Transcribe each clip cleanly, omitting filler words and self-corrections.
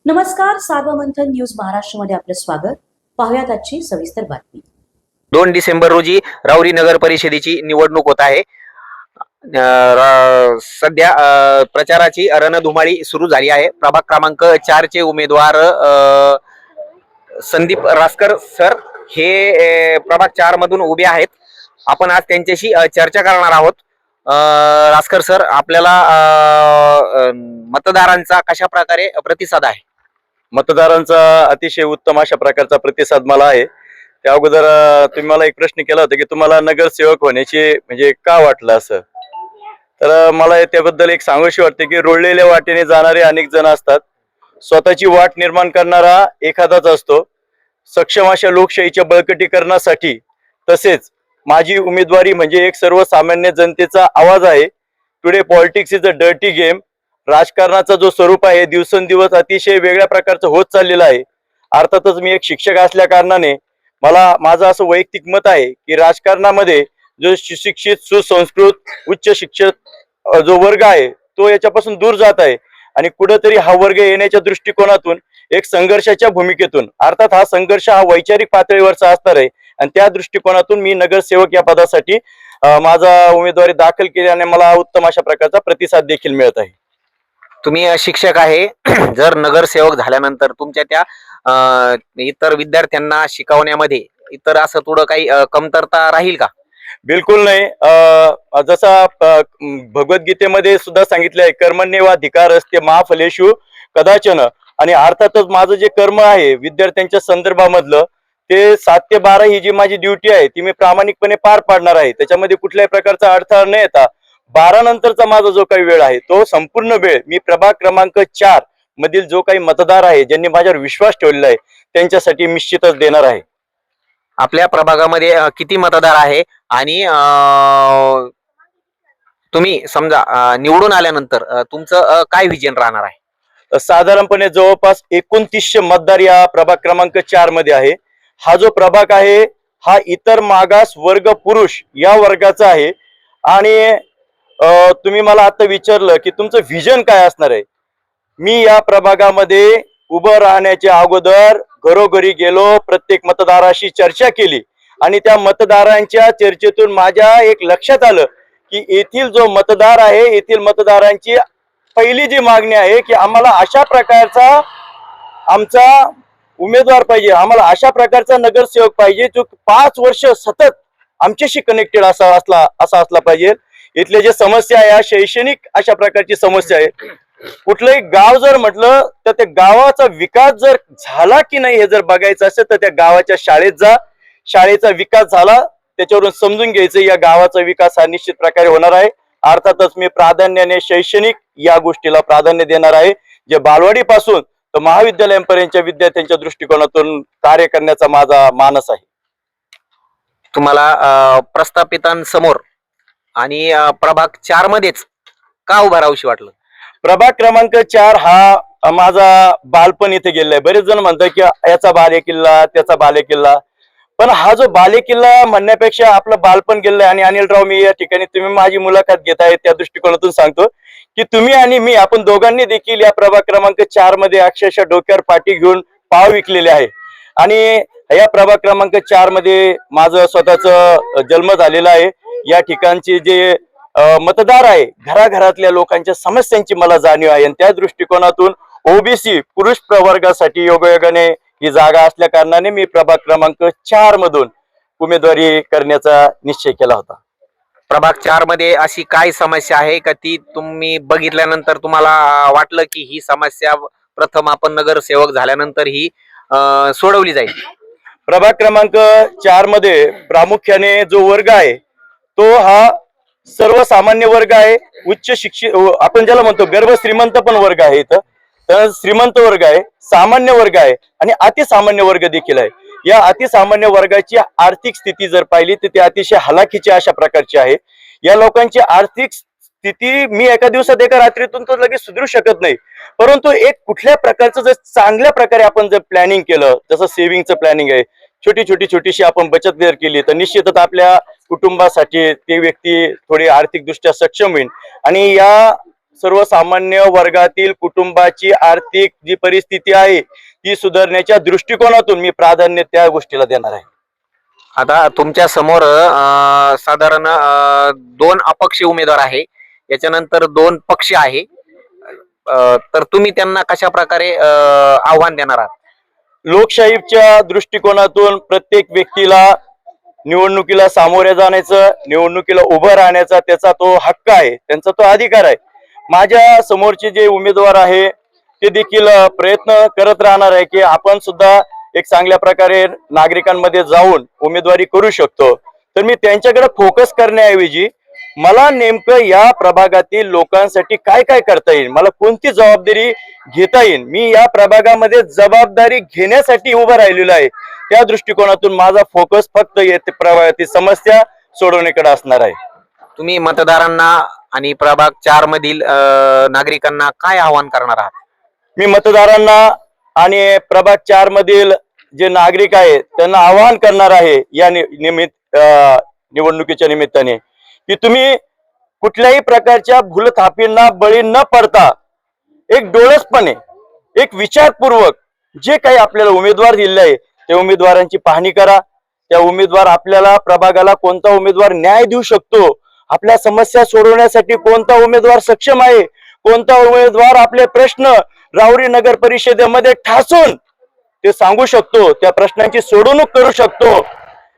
नमस्कार, सार्वमंथन न्यूज महाराष्ट्रमध्ये आपलं स्वागत. पाहुयात आजची सविस्तर बातमी. 2 डिसेंबर रोजी राऊरी नगर परिषदेची निवडणूक होत आहे. सध्या प्रचाराची रणधुमाळी सुरू झाली आहे. प्रभाग क्रमांक 4 चे उमेदवार संदीप रासकर सर हे प्रभाग 4 मधून उभे आहेत. आपण आज त्यांच्याशी चर्चा करणार आहोत. रासकर सर, आपल्याला मतदारांचा कशा प्रकारे प्रतिसाद आहे? मतदारांचा अतिशय उत्तम अशा प्रकारचा प्रतिसाद मला आहे. त्या अगोदर तुम्ही मला एक प्रश्न केला होता की तुम्हाला नगरसेवक होण्याची म्हणजे का वाटलं असं, तर मला त्याबद्दल एक सांगूशी वाटते की रोळलेल्या वाटेने जाणारे अनेक जण असतात. स्वतःची वाट निर्माण करणारा एखादाच असतो. सक्षम अशा लोकशाहीच्या बळकटीकरणासाठी तसेच माझी उमेदवारी म्हणजे एक सर्वसामान्य जनतेचा आवाज आहे. Today politics is a dirty game. राजकारणाचा जो स्वरूप आहे दिवसेंदिवस अतिशय वेगळ्या प्रकारचं होत चाललेलं आहे. अर्थातच मी एक शिक्षक असल्या कारणाने मला माझं असं वैयक्तिक मत आहे की राजकारणामध्ये जो सुशिक्षित सुसंस्कृत उच्च शिक्षित जो वर्ग आहे तो याच्यापासून दूर जात आहे आणि कुठेतरी हा वर्ग येण्याच्या दृष्टिकोनातून एक संघर्षाच्या भूमिकेतून, अर्थात हा संघर्ष हा वैचारिक पातळीवरचा असणार आहे आणि त्या दृष्टिकोनातून मी नगरसेवक या पदासाठी माझा उमेदवारी दाखल केल्याने मला उत्तम अशा प्रकारचा प्रतिसाद देखील मिळत आहे. तुम्ही शिक्षक आहे. जर नगरसेवक झाल्यानंतर तुमच्या त्या इतर विद्यार्थ्यांना शिकवण्यामध्ये इतर असं थोडं काही कमतरता राहील का? बिलकुल नाही. जसा भगवद्गीतेमध्ये सुद्धा सांगितलं आहे, कर्मण्येवाधिकार असते मा फलेषु कदाचन. आणि अर्थातच माझं जे कर्म आहे विद्यार्थ्यांच्या संदर्भामधलं ते 7 ते 12 ही जी माझी ड्युटी आहे ती मी प्रामाणिकपणे पार पाडणार आहे. त्याच्यामध्ये कुठल्याही प्रकारचा अडथळा न येता 12 नंतरचा माझा जो काही वेळ आहे तो संपूर्ण वेळ मी प्रभाग क्रमांक 4 मधील जो काही मतदार आहे ज्यांनी माझ्यावर विश्वास ठेवलेला आहे त्यांच्यासाठी निश्चितच देणार आहे. आपल्या प्रभागामध्ये किती मतदार आहे आणि तुम्ही समजा निवडून आल्यानंतर तुमचं काय विजन राहणार आहे? साधारणपणे जवळपास 2900 मतदार या प्रभाग क्रमांक 4 मध्ये आहे. हा जो प्रभाग आहे हा इतर मागास वर्ग पुरुष या वर्गाचा आहे. आणि तुम्ही मला आता विचारलं की तुमचं व्हिजन काय असणार आहे. मी या प्रभागामध्ये उभं राहण्याच्या अगोदर घरोघरी गेलो, प्रत्येक मतदाराशी चर्चा केली आणि त्या मतदारांच्या चर्चेतून माझ्या एक लक्षात आलं की येथील जो मतदार आहे येथील मतदारांची पहिली जी मागणी आहे की आम्हाला अशा प्रकारचा आमचा उमेदवार पाहिजे, आम्हाला अशा प्रकारचा नगरसेवक पाहिजे जो 5 वर्ष सतत आमच्याशी कनेक्टेड असा असला पाहिजे. इथले जे समस्या आहे शैक्षणिक अशा प्रकारची समस्या आहे. कुठलंही गाव जर म्हटलं तर त्या गावाचा विकास जर झाला की नाही हे जर बघायचं असेल तर त्या गावाच्या शाळेत जा. शाळेचा विकास झाला त्याच्यावरून समजून घ्यायचं या गावाचा विकास हा निश्चित प्रकारे होणार आहे. अर्थातच मी प्राधान्याने शैक्षणिक या गोष्टीला प्राधान्य देणार आहे. जे बालवाडीपासून तर महाविद्यालयापर्यंतच्या विद्यार्थ्यांच्या दृष्टिकोनातून कार्य करण्याचा माझा मानस आहे. तुम्हाला प्रस्थापितांसमोर आणि प्रभाग 4 मध्येच का उभं राहूशी वाटलं? प्रभाग क्रमांक 4 हा माझा बालपण इथे गेलेला आहे. बरेच जण म्हणतात की याचा बालेकिल्ला त्याचा बालेकिल्ला, पण हा जो बालेकिल्ला म्हणण्यापेक्षा आपलं बालपण गेलेलं आहे. आणि अनिलराव, मी या ठिकाणी तुम्ही माझी मुलाखत घेत आहे त्या दृष्टिकोनातून सांगतो की तुम्ही आणि मी आपण दोघांनी देखील या प्रभाग क्रमांक 4 मध्ये अक्षरशः डोक्यावर पाठी घेऊन पाव विकलेले आहे. आणि या प्रभाग क्रमांक 4 मध्ये माझं स्वतःच जन्म झालेला आहे. या ठिकाणचे जे मतदार आहे घराघरातल्या लोकांच्या समस्यांची मला जाणीव आहे आणि त्या दृष्टिकोनातून ओबीसी पुरुष प्रवर्गासाठी योगायोगाने ही जागा असल्या कारणाने मी प्रभाग क्रमांक 4 मधून उमेदवारी करण्याचा निश्चय केला होता. प्रभाग 4 मध्ये अशी काय समस्या आहे का ती तुम्ही बघितल्यानंतर तुम्हाला वाटलं की ही समस्या प्रथम आपण नगरसेवक झाल्यानंतर ही सोडवली जाईल? प्रभाग क्रमांक 4 मध्ये प्रामुख्याने जो वर्ग आहे तो हा सर्वसामान्य वर्ग आहे. उच्च शिक्षित आपण ज्याला म्हणतो गर्भ श्रीमंत पण वर्ग आहे. इथं तर श्रीमंत वर्ग आहे, सामान्य वर्ग आहे आणि अतिसामान्य वर्ग देखील आहे. या अतिसामान्य वर्गाची आर्थिक स्थिती जर पाहिली तर ती अतिशय हलाखीची अशा प्रकारची आहे. या लोकांची आर्थिक स्थिती मी एका दिवसात एका रात्रीतून तो लगेच सुधरू शकत नाही. परंतु एक कुठल्या प्रकारचं जर चांगल्या प्रकारे आपण जर प्लॅनिंग केलं, जसं सेव्हिंगचं प्लॅनिंग आहे, छोटीशी आपण बचत जर केली तर निश्चितच आपल्या कुटुंबासाठी ती व्यक्ती थोडी आर्थिक दृष्ट्या सक्षम होईल. आणि या सर्वसामान्य वर्गातील कुटुंबाची आर्थिक जी परिस्थिती आहे ती सुधारण्याच्या दृष्टिकोनातून मी प्राधान्य त्या गोष्टीला देणार आहे. आता तुमच्या समोर साधारण 2 अपक्ष उमेदवार आहे, याच्यानंतर 2 पक्ष आहे. तर तुम्ही त्यांना कशा प्रकारे आव्हान देणार आहात? लोकशाहीच्या दृष्टिकोनातून प्रत्येक व्यक्तीला निवडणुकीला सामोरे जाण्याचं, निवडणुकीला उभं राहण्याचा त्याचा तो हक्क आहे, त्यांचा तो अधिकार आहे. माझ्या समोरचे जे उमेदवार आहे ते देखील प्रयत्न करत राहणार आहे की आपण सुद्धा एक चांगल्या प्रकारे नागरिकांमध्ये जाऊन उमेदवारी करू शकतो. तर मी त्यांच्याकडे फोकस करण्याऐवजी मला नेमकं या प्रभागातील लोकांसाठी काय काय करता येईल, मला कोणती जबाबदारी घेता येईल, मी या प्रभागामध्ये जबाबदारी घेण्यासाठी उभं राहिलेलो आहे. त्या दृष्टिकोनातून माझा फोकस फक्त येथे प्रभागातील समस्या सोडवण्याकडे असणार आहे. तुम्ही मतदारांना आणि प्रभाग 4 मधील नागरिकांना काय आव्हान करणार आहात? मी मतदारांना आणि प्रभाग 4 मधील जे नागरिक आहेत त्यांना आवाहन करणार आहे या निवडणुकीच्या निमित्ताने की तुम्ही कुठल्याही प्रकारच्या भूलथापींना बळी न पडता एक डोळसपणे, एक विचारपूर्वक जे काही आपल्याला उमेदवार दिले आहे त्या उमेदवारांची पाहणी करा. त्या उमेदवार आपल्याला प्रभागाला कोणता उमेदवार न्याय देऊ शकतो, आपल्या समस्या सोडवण्यासाठी कोणता उमेदवार सक्षम आहे, कोणता उमेदवार आपले प्रश्न राहुरी नगर परिषदेमध्ये ठासून ते सांगू शकतो, त्या प्रश्नांची सोडवणूक करू शकतो.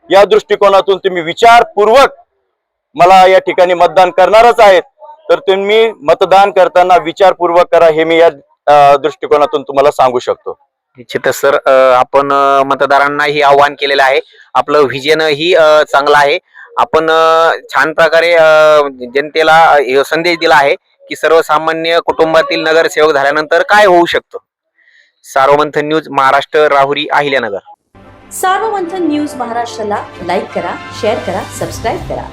या दृष्टिकोनातून तुम्ही विचारपूर्वक मला या ठिकाणी मतदान करणारच आहेत. तर तुम्ही मतदान करताना विचारपूर्वक करा, हे मी या दृष्टिकोनातून तुम्हाला सांगू शकतो. निश्चितच सर, आपण मतदारांनाही आव्हान केलेलं आहे. आपलं व्हिजन ही चांगलं आहे. आपण छान प्रकारे जनतेला संदेश दिला आहे की सर्वसामान्य कुटुंबातील नगरसेवक झाल्यानंतर काय होऊ शकतं. सार्वमंथन न्यूज महाराष्ट्र, राहुरी, अहिल्यानगर. सार्वमंथन न्यूज महाराष्ट्राला लाईक करा, शेअर करा, सबस्क्राईब करा.